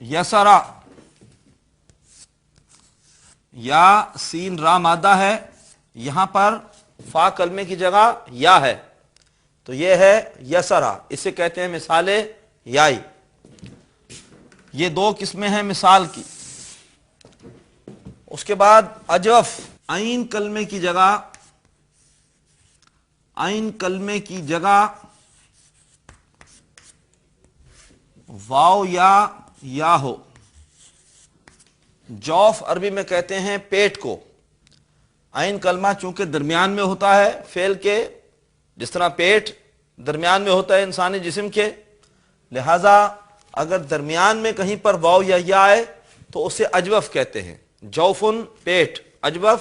یسرا یا سین را مادہ ہے، یہاں پر فا کلمے کی جگہ یا ہے، تو یہ ہے یسرا، اسے کہتے ہیں مثال یائی۔ یہ دو قسمیں ہیں مثال کی۔ اس کے بعد اجوف، عین کلمے کی جگہ، عین کلمے کی جگہ واو یا ہو۔ جوف عربی میں کہتے ہیں پیٹ کو۔ عین کلمہ چونکہ درمیان میں ہوتا ہے فعل کے، جس طرح پیٹ درمیان میں ہوتا ہے انسانی جسم کے، لہذا اگر درمیان میں کہیں پر واو یا آئے تو اسے اجوف کہتے ہیں۔ جوفن پیٹ، اجوف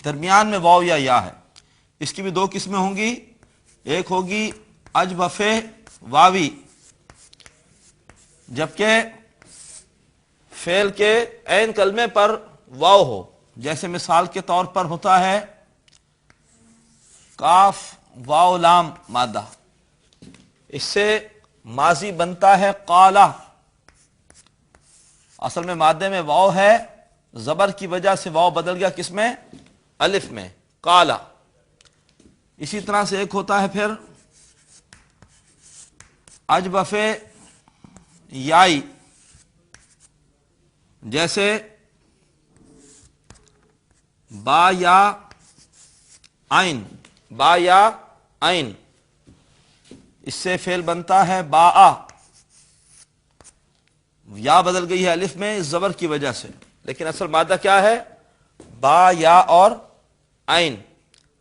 درمیان میں واو یا ہے۔ اس کی بھی دو قسمیں ہوں گی، ایک ہوگی اجوف واوی، جبکہ فعل کے عین کلمے پر واو ہو، جیسے مثال کے طور پر ہوتا ہے کاف واو لام مادہ، اس سے ماضی بنتا ہے قالا، اصل میں مادے میں واو ہے، زبر کی وجہ سے واو بدل گیا کس میں؟ الف میں، قالا۔ اسی طرح سے ایک ہوتا ہے پھر اجوف یائی، جیسے با یا عین، با یا عین، اس سے فعل بنتا ہے با آ، یا بدل گئی ہے الف میں زبر کی وجہ سے، لیکن اصل مادہ کیا ہے؟ با یا اور عین،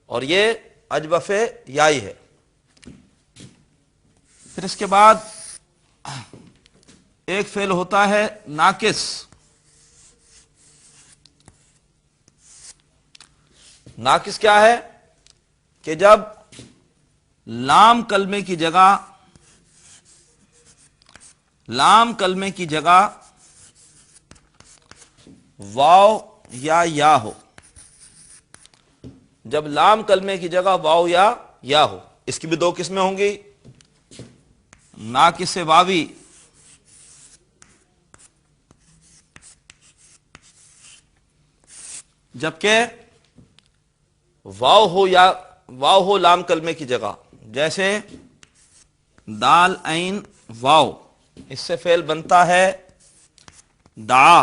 اور یہ اجوف یائی ہے۔ پھر اس کے بعد ایک فعل ہوتا ہے ناقص۔ ناقص کیا ہے؟ کہ جب لام کلمے کی جگہ، لام کلمے کی جگہ واو یا ہو، جب لام کلمے کی جگہ واو یا ہو، اس کی بھی دو قسمیں ہوں گی، ناقص واوی جبکہ واو ہو لام کلمے کی جگہ، جیسے دال عین واو، اس سے فعل بنتا ہے دعا،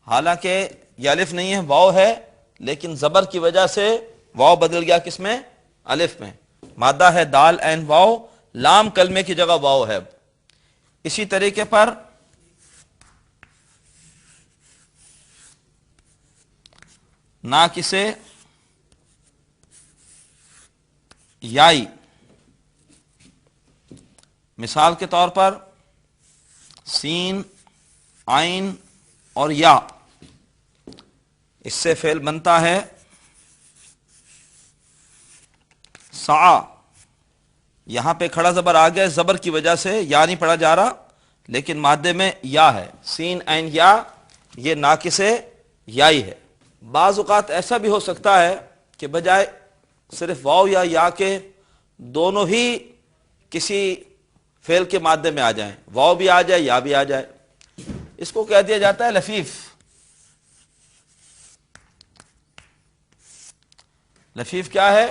حالانکہ یہ الف نہیں ہے واو ہے، لیکن زبر کی وجہ سے واو بدل گیا کس میں؟ الف میں، مادہ ہے دال عین واو، لام کلمے کی جگہ واو ہے۔ اسی طریقے پر ناقص یائی، مثال کے طور پر سین عین اور یا، اس سے فعل بنتا ہے سعا، یہاں پہ کھڑا زبر آ گیا، زبر کی وجہ سے یا نہیں پڑھا جا رہا، لیکن مادے میں یا ہے، سین عین یا، یہ ناقص یائی ہے۔ بعض اوقات ایسا بھی ہو سکتا ہے کہ بجائے صرف واو یا کے دونوں ہی کسی فعل کے مادے میں آ جائیں، واو بھی آ جائے یا بھی آ جائے، اس کو کہہ دیا جاتا ہے لفیف۔ لفیف کیا ہے؟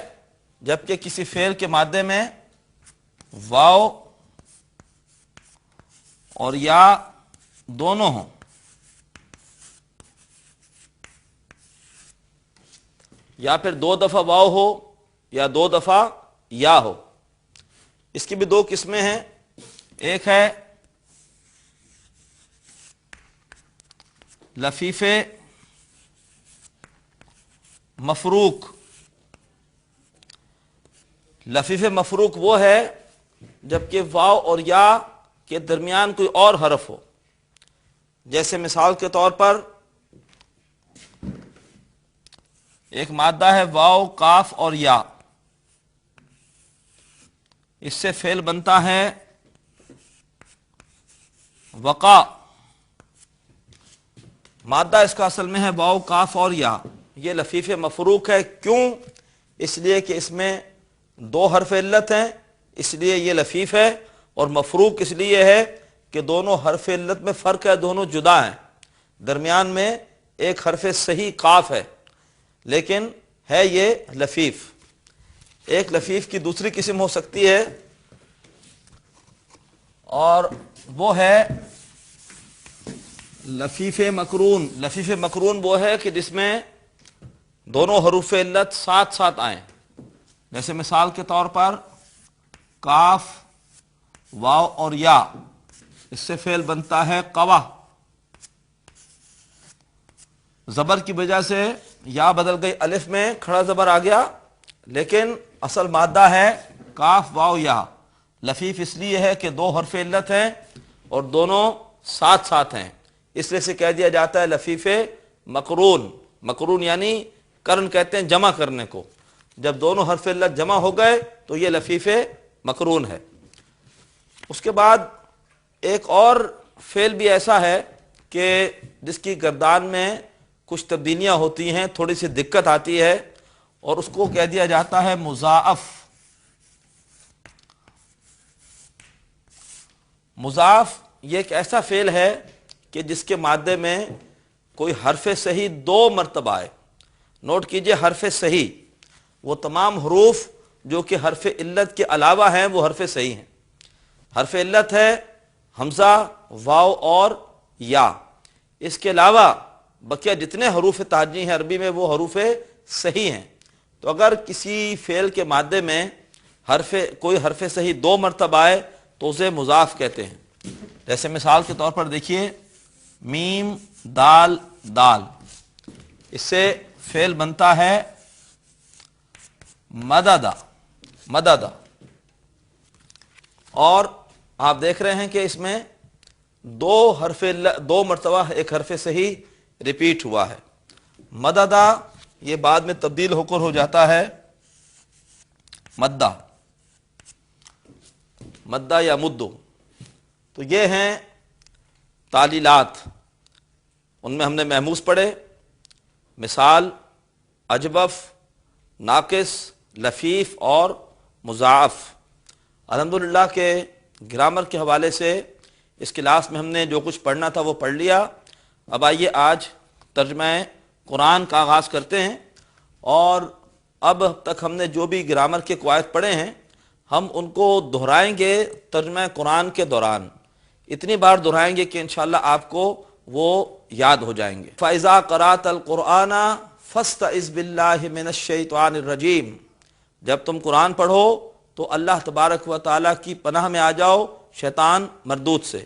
جبکہ کسی فعل کے مادے میں واو اور یا دونوں ہوں، یا پھر دو دفعہ واو ہو یا دو دفعہ یا ہو۔ اس کی بھی دو قسمیں ہیں، ایک ہے لفیف مفروق۔ لفیف مفروق وہ ہے جبکہ واو اور یا کے درمیان کوئی اور حرف ہو، جیسے مثال کے طور پر ایک مادہ ہے واو کاف اور یا، اس سے فعل بنتا ہے وقع، مادہ اس کا اصل میں ہے واو کاف اور یا، یہ لفیف مفروق ہے۔ کیوں؟ اس لیے کہ اس میں دو حرف علت ہیں، اس لیے یہ لفیف ہے، اور مفروق اس لیے ہے کہ دونوں حرف علت میں فرق ہے، دونوں جدا ہیں، درمیان میں ایک حرف صحیح قاف ہے لیکن ہے یہ لفیف۔ ایک لفیف کی دوسری قسم ہو سکتی ہے اور وہ ہے لفیف مقرون۔ لفیف مقرون وہ ہے کہ جس میں دونوں حروف علت ساتھ ساتھ آئیں، جیسے مثال کے طور پر کاف، واو اور یا، اس سے فعل بنتا ہے قوا، زبر کی وجہ سے یا بدل گئی الف میں، کھڑا زبر آ گیا، لیکن اصل مادہ ہے کاف واو یا۔ لفیف اس لیے ہے کہ دو حرف علت ہیں اور دونوں ساتھ ساتھ ہیں، اس لیے سے کہہ دیا جاتا ہے لفیف مقرون۔ مقرون یعنی قرن کہتے ہیں جمع کرنے کو، جب دونوں حرف علت جمع ہو گئے تو یہ لفیف مقرون ہے۔ اس کے بعد ایک اور فعل بھی ایسا ہے کہ جس کی گردان میں کچھ تبدیلیاں ہوتی ہیں، تھوڑی سی دقت آتی ہے، اور اس کو کہہ دیا جاتا ہے مضاعف۔ مضاعف یہ ایک ایسا فعل ہے کہ جس کے مادے میں کوئی حرف صحیح دو مرتبہ آئے۔ نوٹ کیجئے، حرف صحیح وہ تمام حروف جو کہ حرف علت کے علاوہ ہیں وہ حرف صحیح ہیں۔ حرف علت ہے حمزہ، واو اور یا، اس کے علاوہ بقیہ جتنے حروف تہجی ہیں عربی میں وہ حروف صحیح ہیں۔ تو اگر کسی فعل کے مادے میں کوئی حرف صحیح دو مرتبہ آئے تو اسے مضاعف کہتے ہیں۔ جیسے مثال کے طور پر دیکھیے میم دال دال، اس سے فعل بنتا ہے مددا مددا، اور آپ دیکھ رہے ہیں کہ اس میں دو مرتبہ ایک حرف صحیح ریپیٹ ہوا ہے۔ مددا یہ بعد میں تبدیل ہو کر ہو جاتا ہے مدہ، مدہ یا مدو۔ تو یہ ہیں تعلیلات، ان میں ہم نے محموس پڑھے، مثال اجوف، ناقص، لفیف اور مضاعف۔ الحمدللہ کہ گرامر کے حوالے سے اس کلاس میں ہم نے جو کچھ پڑھنا تھا وہ پڑھ لیا۔ اب آئیے آج ترجمہ قرآن کا آغاز کرتے ہیں، اور اب تک ہم نے جو بھی گرامر کے قواعد پڑھے ہیں ہم ان کو دہرائیں گے ترجمہ قرآن کے دوران، اتنی بار دہرائیں گے کہ انشاءاللہ آپ کو وہ یاد ہو جائیں گے۔ فَإِذَا قَرَأْتَ الْقُرْآنَ فَاسْتَعِذْ بِاللَّهِ مِنَ الشَّيْطَانِ الرَّجِيمِ، جب تم قرآن پڑھو تو اللہ تبارک و تعالیٰ کی پناہ میں آ جاؤ شیطان مردود سے۔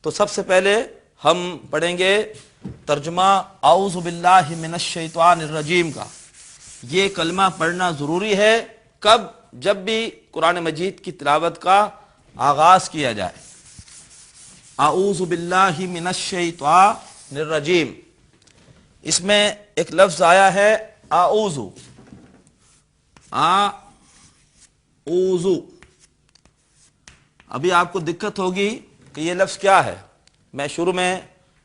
تو سب سے پہلے ہم پڑھیں گے ترجمہ اعوذ باللہ من الشیطان الرجیم کا۔ یہ کلمہ پڑھنا ضروری ہے کب؟ جب بھی قرآن مجید کی تلاوت کا آغاز کیا جائے۔ اعوذ باللہ من الشیطان الرجیم، اس میں ایک لفظ آیا ہے اعوذ، اعوذ۔ ابھی آپ کو دقت ہوگی کہ یہ لفظ کیا ہے، میں شروع میں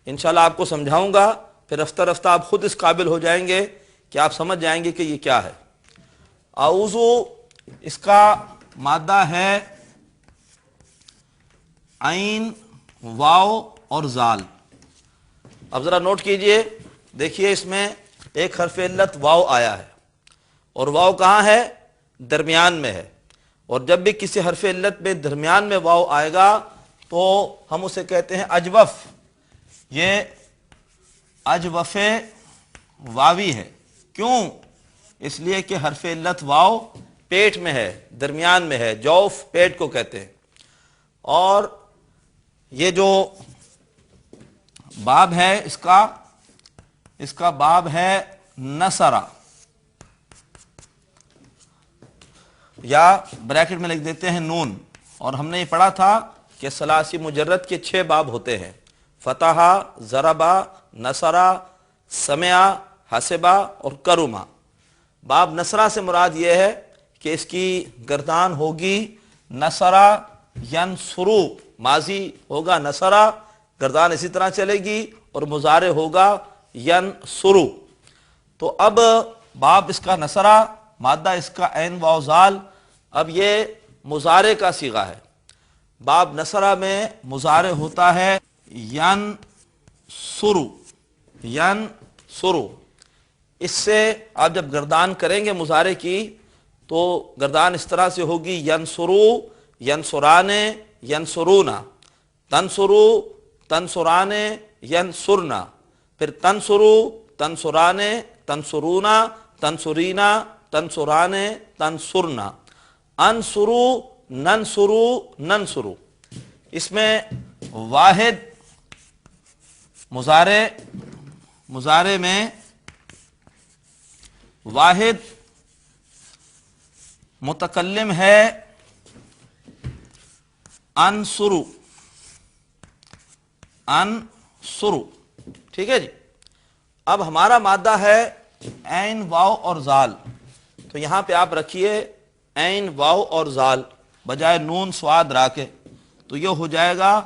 انشاءاللہ آپ کو سمجھاؤں گا، پھر رفتہ رفتہ آپ خود اس قابل ہو جائیں گے کہ آپ سمجھ جائیں گے کہ یہ کیا ہے۔ اعوذ اس کا مادہ ہے عین، واو اور زال۔ اب ذرا نوٹ کیجئے، دیکھیے اس میں ایک حرف علت واو آیا ہے، اور واو کہاں ہے؟ درمیان میں ہے، اور جب بھی کسی حرف علت میں درمیان میں واو آئے گا تو ہم اسے کہتے ہیں اجوف۔ یہ اجوف واوی ہے، کیوں؟ اس لیے کہ حرف علت واو پیٹ میں ہے، درمیان میں ہے، جوف پیٹ کو کہتے ہیں۔ اور یہ جو باب ہے اس کا باب ہے نصرہ، یا بریکٹ میں لکھ دیتے ہیں نون۔ اور ہم نے یہ پڑھا تھا کہ ثلاثی مجرد کے 6 باب ہوتے ہیں، فتح، ضربہ، نصرہ، سمعہ، حسبہ اور کرما۔ باب نصرہ سے مراد یہ ہے کہ اس کی گردان ہوگی نصرہ ینصرو، ماضی ہوگا نصرہ، گردان اسی طرح چلے گی، اور مضارع ہوگا ینصرو۔ تو اب باب اس کا نصرہ، مادہ اس کا عین واو زال۔ اب یہ مضارع کا صیغہ ہے، باب نصرہ میں مضارع ہوتا ہے ینصرو، ینصرو۔ اس سے آپ جب گردان کریں گے مضارع کی تو گردان اس طرح سے ہوگی ینصرو، ینصرانے، ینصرونا، تنصرو، تنصرانے، ینصرنا، پھر تنصرو، تنصرانے، تنصرونا، تنصرینا، تنصرانے، تنصرنا، انصرو، ننصرو، ننصرو۔ اس میں واحد مضارع میں واحد متکلم ہے انصرو، انصرو، ٹھیک ہے جی۔ اب ہمارا مادہ ہے عین، واو اور زال، تو یہاں پہ آپ رکھیے عین، واو اور زال بجائے نون سواد را کے، تو یہ ہو جائے گا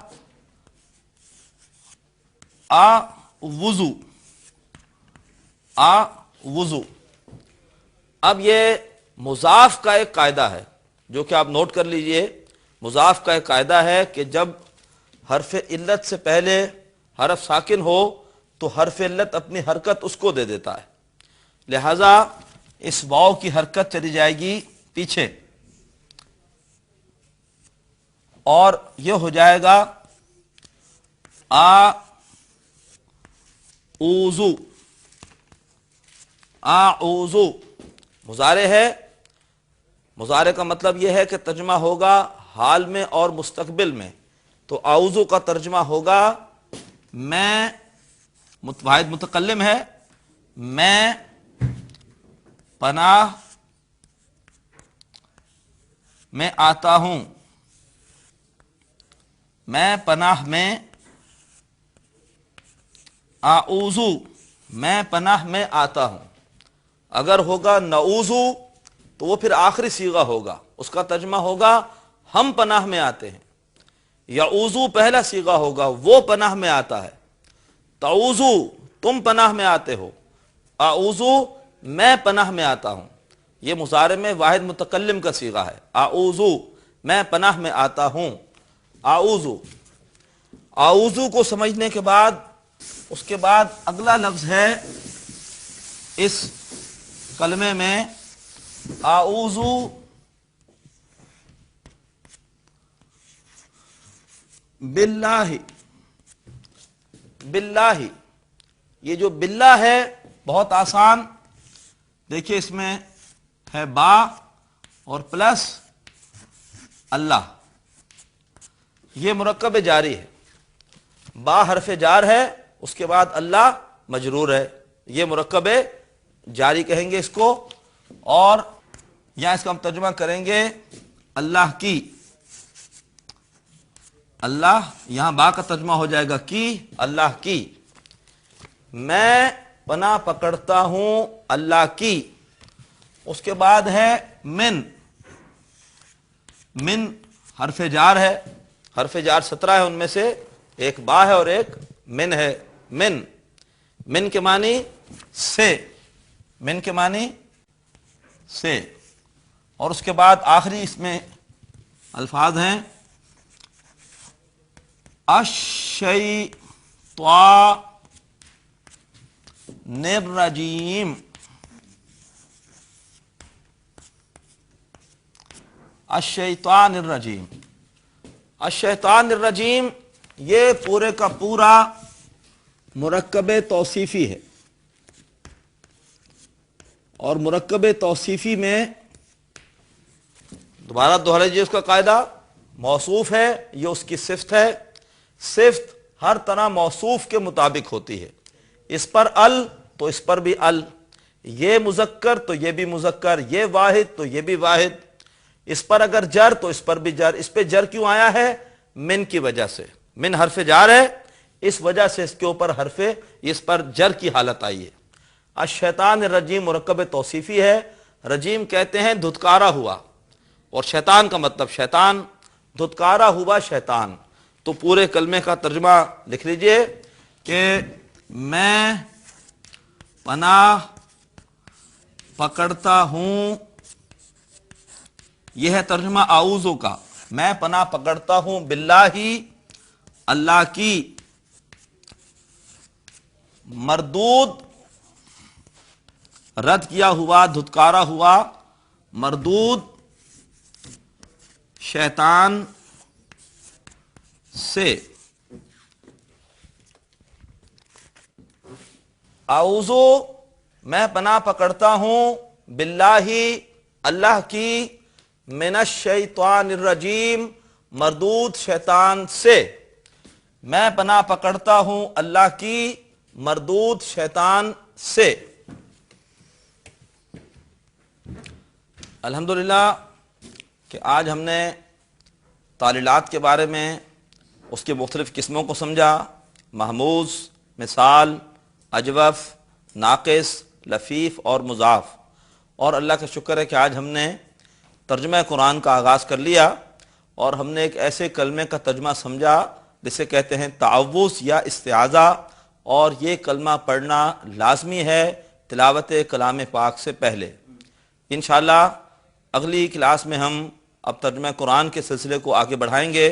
آ وضو، آ وضو۔ اب یہ مضاف کا ایک قاعدہ ہے جو کہ آپ نوٹ کر لیجئے۔ مضاف کا ایک قاعدہ ہے کہ جب حرف علت سے پہلے حرف ساکن ہو تو حرف علت اپنی حرکت اس کو دے دیتا ہے، لہذا اس واو کی حرکت چلی جائے گی پیچھے اور یہ ہو جائے گا آ اوزو، اعوذو۔ مضارع ہے، مضارع کا مطلب یہ ہے کہ ترجمہ ہوگا حال میں اور مستقبل میں، تو اعوذو کا ترجمہ ہوگا میں، واحد متکلم ہے، میں پناہ میں آتا ہوں، میں پناہ میں، اعوذو میں پناہ میں آتا ہوں۔ اگر ہوگا نعوذو تو وہ پھر آخری صیغہ ہوگا، اس کا ترجمہ ہوگا ہم پناہ میں آتے ہیں۔ یعوذو پہلا صیغہ ہوگا، وہ پناہ میں آتا ہے۔ تعوذو تم پناہ میں آتے ہو، اعوذو میں پناہ میں آتا ہوں۔ یہ مضارع میں واحد متکلم کا صیغہ ہے، اعوذو میں پناہ میں آتا ہوں، اعوذو۔ اعوذو کو سمجھنے کے بعد اس کے بعد اگلا لفظ ہے اس کلمے میں اعوذ باللہ، باللہ۔ یہ جو باللہ ہے بہت آسان، دیکھیے اس میں ہے با اور پلس اللہ، یہ مرکب جاری ہے، با حرف جار ہے، اس کے بعد اللہ مجرور ہے، یہ مرکب جاری کہیں گے اس کو، اور یہاں اس کا ہم ترجمہ کریں گے اللہ کی، اللہ، یہاں با کا ترجمہ ہو جائے گا کی، اللہ کی۔ میں پناہ پکڑتا ہوں اللہ کی، اس کے بعد ہے من، من حرف جار ہے، حرف جار 17 ہے، ان میں سے ایک با ہے اور ایک من ہے۔ من، من کے معنی سے، من کے معنی سے، اور اس کے بعد آخری اس میں الفاظ ہیں الشیطان الرجیم، الشیطان الرجیم، الشیطان الرجیم۔ یہ پورے کا پورا مرکب توصیفی ہے، اور مرکب توصیفی میں دوبارہ دوہرا لیجیے اس کا قاعدہ، موصوف ہے یہ اس کی صفت ہے، صفت ہر طرح موصوف کے مطابق ہوتی ہے، اس پر ال تو اس پر بھی ال، یہ مذکر تو یہ بھی مذکر، یہ واحد تو یہ بھی واحد، اس پر اگر جر تو اس پر بھی جر۔ اس پہ جر کیوں آیا ہے؟ من کی وجہ سے، من حرف جار ہے، اس وجہ سے اس کے اوپر حرف، اس پر جر کی حالت آئی ہے۔ الشیطان الرجیم مرکب توصیفی ہے، رجیم کہتے ہیں دھتکارا ہوا، اور شیطان کا مطلب شیطان، دھتکارا ہوا شیطان۔ تو پورے کلمے کا ترجمہ لکھ لیجئے کہ میں پناہ پکڑتا ہوں، یہ ہے ترجمہ اعوذ کا، میں پناہ پکڑتا ہوں باللہ اللہ کی مردود رد کیا ہوا دھتکارا ہوا مردود شیطان سے اعوذ میں پناہ پکڑتا ہوں باللہ اللہ کی من الشیطان الرجیم مردود شیطان سے میں پناہ پکڑتا ہوں اللہ کی مردود شیطان سے الحمدللہ کہ آج ہم نے تعلیلات کے بارے میں اس کے مختلف قسموں کو سمجھا محموز مثال اجوف ناقص لفیف اور مضاف اور اللہ کا شکر ہے کہ آج ہم نے ترجمہ قرآن کا آغاز کر لیا اور ہم نے ایک ایسے کلمے کا ترجمہ سمجھا جسے کہتے ہیں تعوذ یا استعاذہ اور یہ کلمہ پڑھنا لازمی ہے تلاوت کلام پاک سے پہلے انشاءاللہ اگلی کلاس میں ہم اب ترجمہ قرآن کے سلسلے کو آگے بڑھائیں گے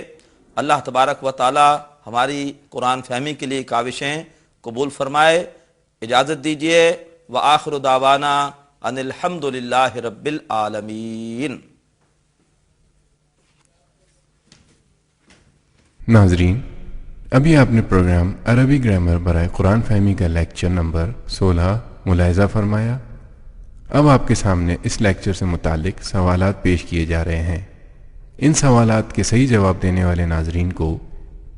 اللہ تبارک و تعالی ہماری قرآن فہمی کے لیے کاوشیں قبول فرمائے اجازت دیجیے وآخر دعوانا ان الحمد للہ رب العالمین ناظرین ابھی آپ نے پروگرام عربی گرامر برائے قرآن فہمی کا لیکچر نمبر 16 ملاحظہ فرمایا۔ اب آپ کے سامنے اس لیکچر سے متعلق سوالات پیش کیے جا رہے ہیں۔ ان سوالات کے صحیح جواب دینے والے ناظرین کو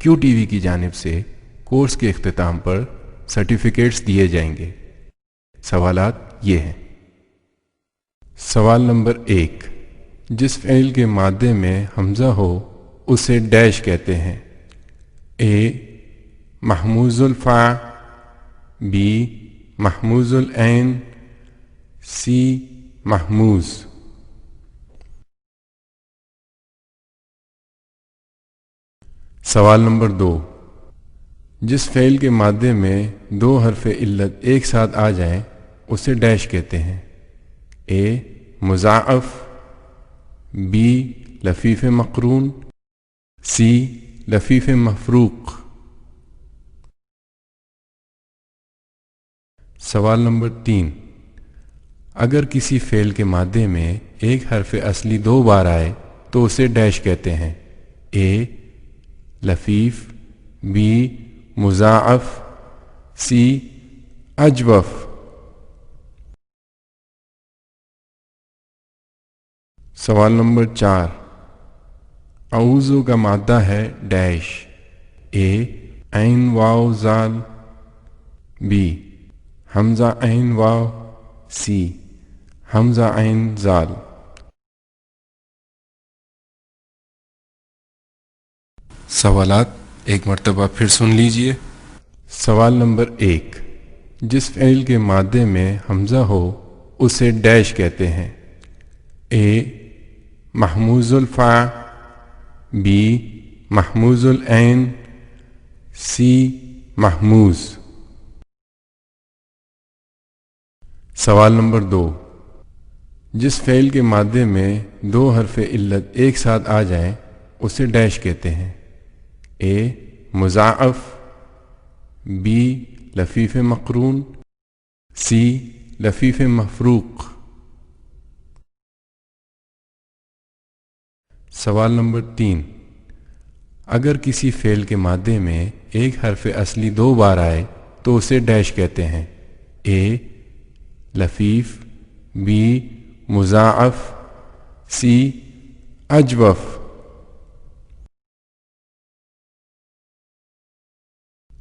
کیو ٹی وی کی جانب سے کورس کے اختتام پر سرٹیفکیٹس دیے جائیں گے۔ سوالات یہ ہیں۔ سوال نمبر 1، جس فعل کے مادے میں حمزہ ہو اسے ڈیش کہتے ہیں؟ اے محموز الفا، بی محموز العین، سی محموز۔ سوال نمبر 2، جس فعل کے مادے میں 2 حرف علت ایک ساتھ آ جائیں اسے ڈیش کہتے ہیں؟ اے مضاعف، بی لفیف مقرون، سی لفیف مفروق۔ سوال نمبر 3، اگر کسی فعل کے مادے میں ایک حرف اصلی 2 بار آئے تو اسے ڈیش کہتے ہیں؟ اے لفیف، بی مضاعف، سی اجوف۔ سوال نمبر 4، اعوذ کا مادہ ہے ڈیش؟ اے عین واو زال، بی حمزہ عین واو، سی حمزہ عین زال۔ سوالات ایک مرتبہ پھر سن لیجئے۔ سوال نمبر 1، جس فعل کے مادے میں حمزہ ہو اسے ڈیش کہتے ہیں؟ اے محموز الفا، بی محموز العین، سی محموز۔ سوال نمبر 2، جس فعل کے مادے میں 2 حرف علت ایک ساتھ آ جائیں اسے ڈیش کہتے ہیں؟ اے مضاعف، بی لفیف مقرون، سی لفیف مفروق۔ سوال نمبر 3، اگر کسی فعل کے مادے میں ایک حرف اصلی 2 بار آئے تو اسے ڈیش کہتے ہیں؟ اے لفیف، بی مضاعف، سی اجوف۔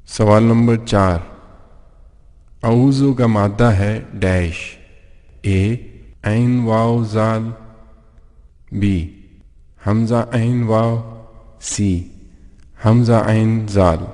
سوال نمبر 4، اعوذ کا مادہ ہے ڈیش؟ اے عین واو زال، بی حمزہ عین واو، سی حمزہ عین زال۔